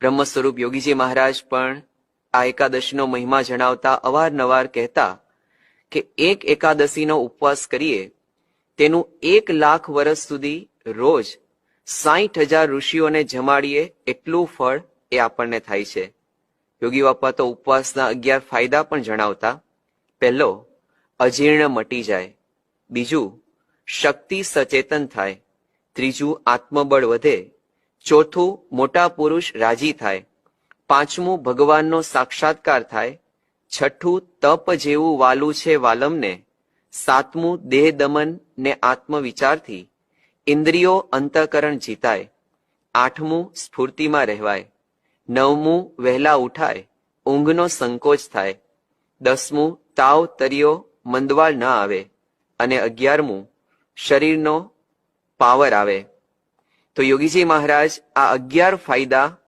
બ્રહ્મ સ્વરૂપ યોગીજી મહારાજ પણ આ એકાદશીનો મહિમા જણાવતા અવારનવાર કહેતા કે એક એકાદશીનો ઉપવાસ કરીએ તેનું 1 લાખ વર્ષ સુધી રોજ 60,000 ઋષિઓને જમાડીએ એટલું ફળ એ આપણને થાય છે. યોગી બાપા તો ઉપવાસના 11 ફાયદા પણ જણાવતા. પહેલો, અજીર્ણ મટી જાય. બીજું, શક્તિ સચેતન થાય. ત્રીજું, આત્મબળ વધે. ચોથું, મોટા પુરુષ રાજી થાય. પાંચમું, ભગવાનનો સાક્ષાત્કાર થાય. છઠ્ઠું, તપ જેવું વાલું છે વાલમને. સાતમું, દેહ દમન ને આત્મવિચારથી ઇન્દ્રિયો અંતઃકરણ જીતાય. આઠમું, સ્ફૂર્તિમાં રહેવાય. નવમું, વહેલા ઉઠાય, ઊંઘનો સંકોચ થાય. 10મું, તાવ તરિયો મંદવાળ ન આવે. અને 11મું, શરીરનો પાવર આવે. તો યોગીજી મહારાજ આ 11 ફાયદા